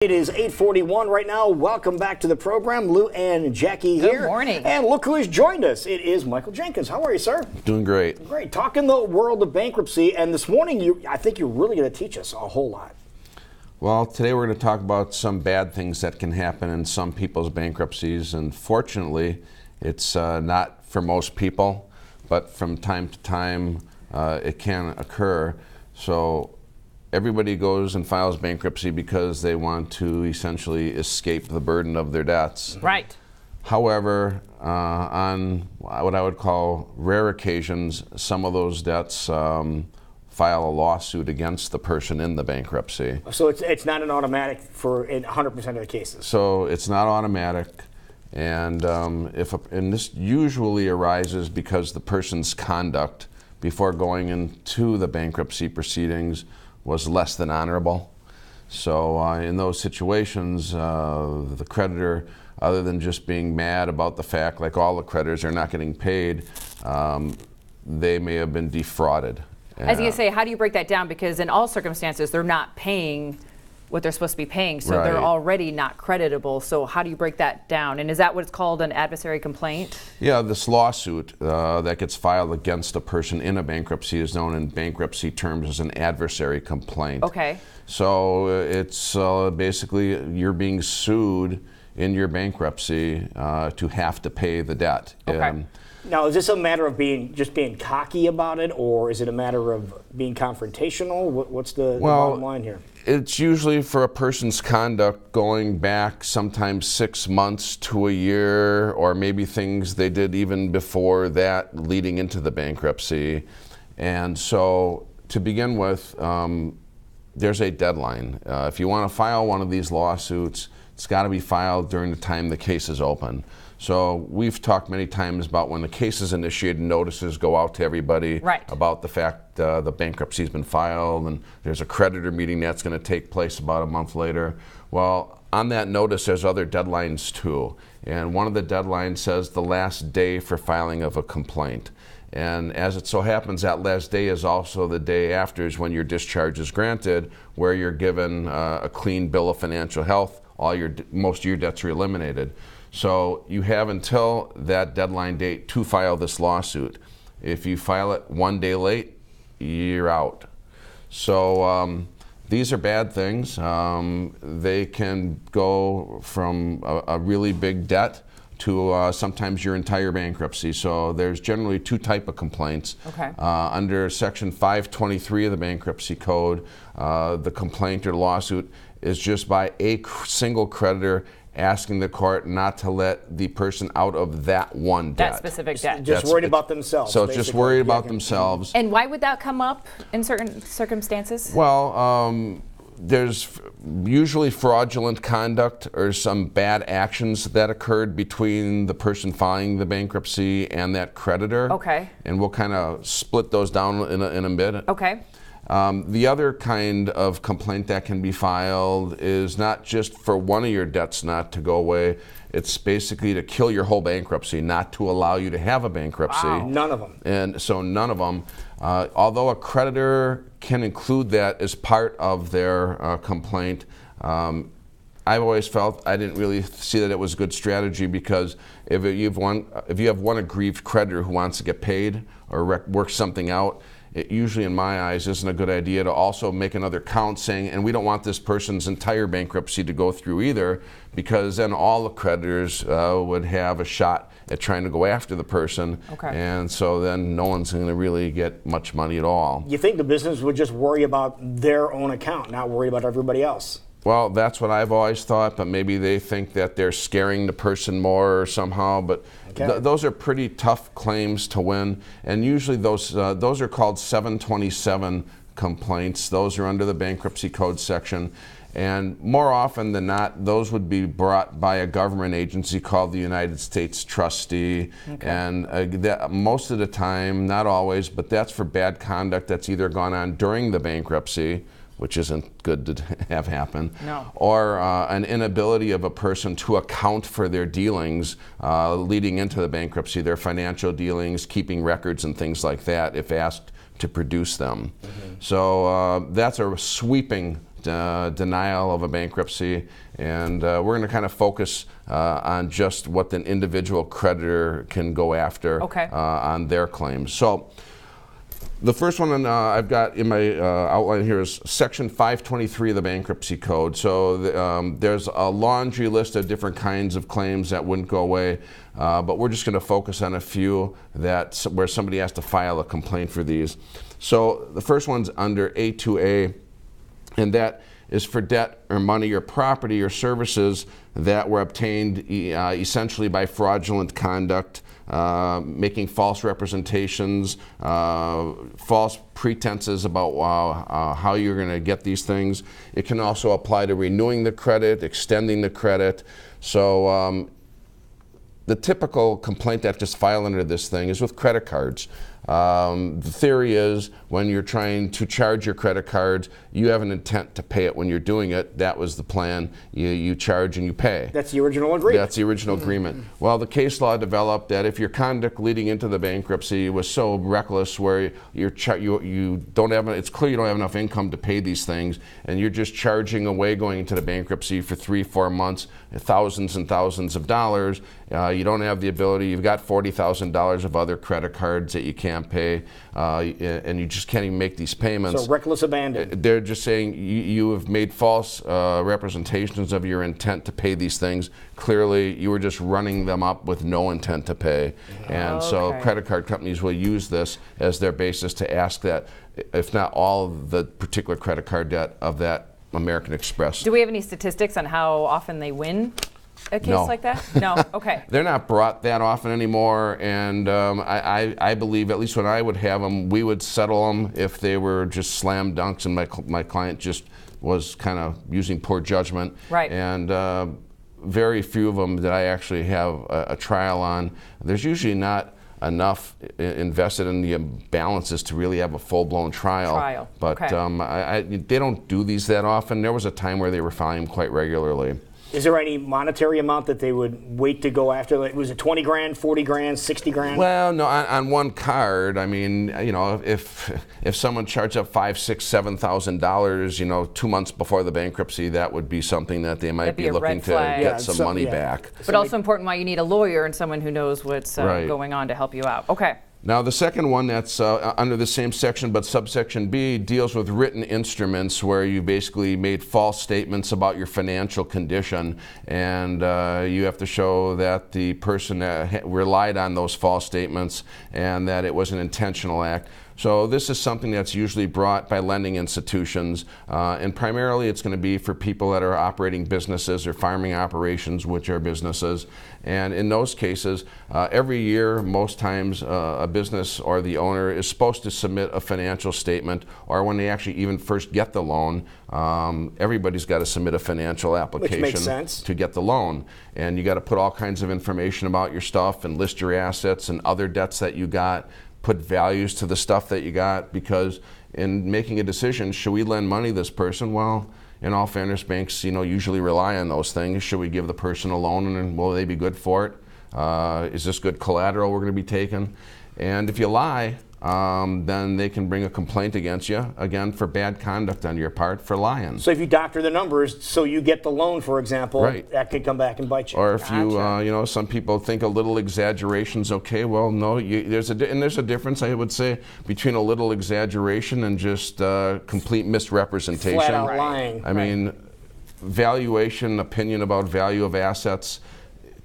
It is 8:41 right now. Welcome back to the program. Lou and Jackie here. Good morning. And look who has joined us. It is Michael Jenkins. How are you, sir? Doing great. Great. Talking the world of bankruptcy. And this morning, I think you're really going to teach us a whole lot. Well, today we're going to talk about some bad things that can happen in some people's bankruptcies. And fortunately, it's not for most people, but from time to time, it can occur. So everybody goes and files bankruptcy because they want to essentially escape the burden of their debts. Right. However, on what I would call rare occasions, some of those debts file a lawsuit against the person in the bankruptcy. So it's not an automatic for in 100% of the cases. So it's not automatic, and and this usually arises because the person's conduct before going into the bankruptcy proceedings was less than honorable. So in those situations, the creditor, other than just being mad about the fact, like all the creditors are not getting paid, they may have been defrauded. I was going to say, how do you break that down? Because in all circumstances, they're not paying what they're supposed to be paying, so they're already not creditable. So how do you break that down? And is that what's called an adversary complaint? Yeah, this lawsuit that gets filed against a person in a bankruptcy is known in bankruptcy terms as an adversary complaint. Okay. So it's basically you're being sued in your bankruptcy to have to pay the debt. Okay. Now, is this a matter of being cocky about it, or is it a matter of being confrontational? What's the bottom line here? It's usually for a person's conduct going back sometimes 6 months to a year, or maybe things they did even before that leading into the bankruptcy. And so to begin with, there's a deadline. If you want to file one of these lawsuits, it's got to be filed during the time the case is open. So we've talked many times about when the case is initiated, notices go out to everybody about the fact the bankruptcy has been filed, and there's a creditor meeting that's going to take place about a month later. Well, on that notice, there's other deadlines too. And one of the deadlines says the last day for filing of a complaint. And as it so happens, that last day is also the day after is when your discharge is granted, where you're given a clean bill of financial health. Most of your debts are eliminated. So you have until that deadline date to file this lawsuit. If you file it one day late, you're out. So these are bad things. They can go from a really big debt to sometimes your entire bankruptcy. So there's generally two types of complaints. Okay. Under Section 523 of the Bankruptcy Code, the complaint or lawsuit is just by a single creditor asking the court not to let the person out of that one debt. That specific debt. Just worried about themselves. So it's just worried about themselves. And why would that come up in certain circumstances? Well, there's usually fraudulent conduct or some bad actions that occurred between the person filing the bankruptcy and that creditor. Okay. And we'll kind of split those down in a bit. Okay. The other kind of complaint that can be filed is not just for one of your debts not to go away. It's basically to kill your whole bankruptcy, not to allow you to have a bankruptcy. Wow. None of them. And so none of them. Although a creditor can include that as part of their complaint, I've always felt I didn't really see that it was a good strategy, because if you have one aggrieved creditor who wants to get paid or work something out, it usually, in my eyes, isn't a good idea to also make another count saying, and we don't want this person's entire bankruptcy to go through either, because then all the creditors would have a shot at trying to go after the person. Okay. And so then no one's going to really get much money at all. You think the business would just worry about their own account, not worry about everybody else? Well, that's what I've always thought, but maybe they think that they're scaring the person more or somehow. But those are pretty tough claims to win, and usually those are called 727 complaints. Those are under the bankruptcy code section, and more often than not, those would be brought by a government agency called the United States Trustee. Okay. And most of the time, not always, but that's for bad conduct that's either gone on during the bankruptcy, which isn't good to have happen, or an inability of a person to account for their dealings leading into the bankruptcy, their financial dealings, keeping records and things like that if asked to produce them. So that's a sweeping denial of a bankruptcy, and we're going to kind of focus on just what an individual creditor can go after on their claims. So the first one I've got in my outline here is Section 523 of the Bankruptcy Code. So there's a laundry list of different kinds of claims that wouldn't go away, but we're just going to focus on a few where somebody has to file a complaint for these. So the first one's under A2A, and that is for debt or money or property or services that were obtained essentially by fraudulent conduct, making false representations, false pretenses about how you're going to get these things. It can also apply to renewing the credit, extending the credit. So the typical complaint that just filed under this thing is with credit cards. The theory is when you're trying to charge your credit cards, you have an intent to pay it when you're doing it. That was the plan. You charge and you pay. That's the original agreement. That's the original agreement. Well, the case law developed that if your conduct leading into the bankruptcy was so reckless where you don't have, it's clear you don't have enough income to pay these things, and you're just charging away going into the bankruptcy for 3-4 months, thousands and thousands of dollars. You don't have the ability, you've got $40,000 of other credit cards that you can't pay, and you just can't even make these payments. So reckless abandon. They're just saying you have made false representations of your intent to pay these things. Clearly, you were just running them up with no intent to pay. And so credit card companies will use this as their basis to ask that, if not all of the particular credit card debt of that American Express. Do we have any statistics on how often they win a case like that? No. Okay. They're not brought that often anymore, and I believe, at least when I would have them, we would settle them if they were just slam dunks and my client just was kind of using poor judgment. Right. And very few of them that I actually have a trial on. There's usually not enough invested in the balances to really have a full-blown trial. But they don't do these that often. There was a time where they were filing quite regularly. Is there any monetary amount that they would wait to go after? Like, was it 20 grand, 40 grand, 60 grand? Well, no, on one card, I mean, you know, if someone charged up $5,000, $6,000, $7,000, you know, 2 months before the bankruptcy, that would be something that they might be looking to get some money back. But also important why you need a lawyer and someone who knows what's going on to help you out. Okay. Now, the second one that's under the same section, but subsection B, deals with written instruments where you basically made false statements about your financial condition, and you have to show that the person relied on those false statements and that it was an intentional act. So this is something that's usually brought by lending institutions, and primarily it's going to be for people that are operating businesses or farming operations, which are businesses. And in those cases, every year, most times, a business or the owner is supposed to submit a financial statement, or when they actually even first get the loan, everybody's got to submit a financial application to get the loan. And you got to put all kinds of information about your stuff and list your assets and other debts that you got. Put values to the stuff that you got, because in making a decision, should we lend money to this person? Well, in all fairness, banks, you know, usually rely on those things. Should we give the person a loan, and will they be good for it? Is this good collateral we're going to be taking? And if you lie, then they can bring a complaint against you, again, for bad conduct on your part for lying. So if you doctor the numbers so you get the loan, for example, that could come back and bite you. Or if you, you know, some people think a little exaggeration's okay. Well, no, there's a difference, I would say, between a little exaggeration and just complete misrepresentation. Flat out lying. I mean, valuation, opinion about value of assets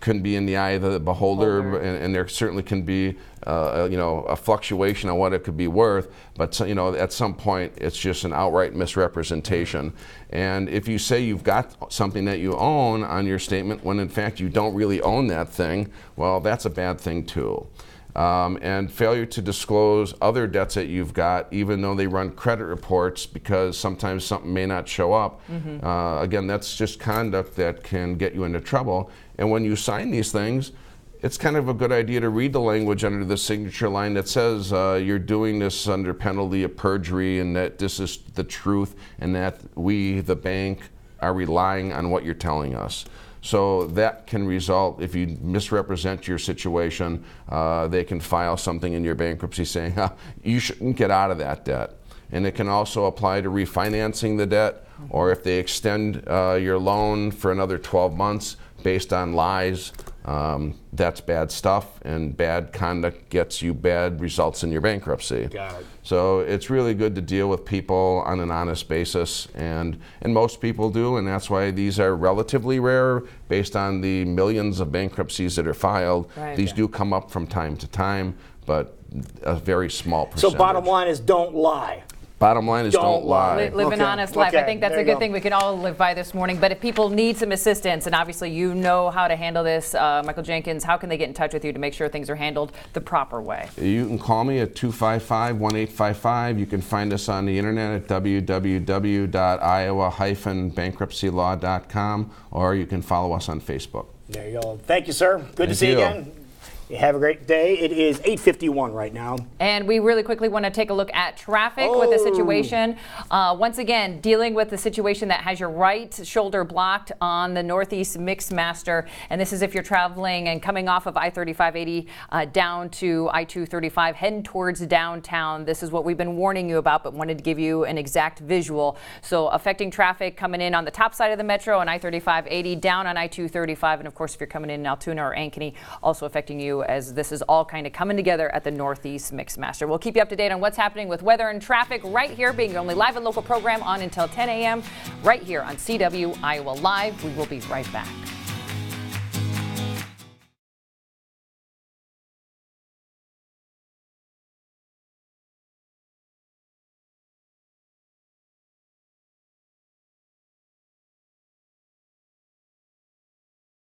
can be in the eye of the beholder, and there certainly can be you know, a fluctuation on what it could be worth, but you know, at some point it's just an outright misrepresentation. And if you say you've got something that you own on your statement when in fact you don't really own that thing, well, that's a bad thing too. And failure to disclose other debts that you've got, even though they run credit reports, because sometimes something may not show up. Again, that's just conduct that can get you into trouble. And when you sign these things, it's kind of a good idea to read the language under the signature line that says you're doing this under penalty of perjury, and that this is the truth, and that we, the bank, are relying on what you're telling us. So that can result, if you misrepresent your situation, they can file something in your bankruptcy saying, you shouldn't get out of that debt. And it can also apply to refinancing the debt, or if they extend your loan for another 12 months based on lies, that's bad stuff, and bad conduct gets you bad results in your bankruptcy. Got it. So it's really good to deal with people on an honest basis, and most people do, and that's why these are relatively rare based on the millions of bankruptcies that are filed. Right. These do come up from time to time, but a very small percentage. So bottom line is don't lie. Bottom line is don't lie. Live an honest life. I think that's a good thing we can all live by this morning. But if people need some assistance, and obviously you know how to handle this, Michael Jenkins, how can they get in touch with you to make sure things are handled the proper way? You can call me at 255-1855. You can find us on the internet at www.iowa-bankruptcylaw.com, or you can follow us on Facebook. There you go. Thank you, sir. Good to see you again. You have a great day. It is 8:51 right now. And we really quickly want to take a look at traffic with the situation. Once again, dealing with the situation that has your right shoulder blocked on the Northeast Mixmaster. And this is if you're traveling and coming off of I-3580 down to I-235, heading towards downtown. This is what we've been warning you about, but wanted to give you an exact visual. So affecting traffic coming in on the top side of the metro on I-3580, down on I-235. And of course, if you're coming in Altoona or Ankeny, also affecting you as this is all kind of coming together at the Northeast Mixmaster. We'll keep you up to date on what's happening with weather and traffic right here, being your only live and local program on until 10 a.m. right here on CW Iowa Live. We will be right back.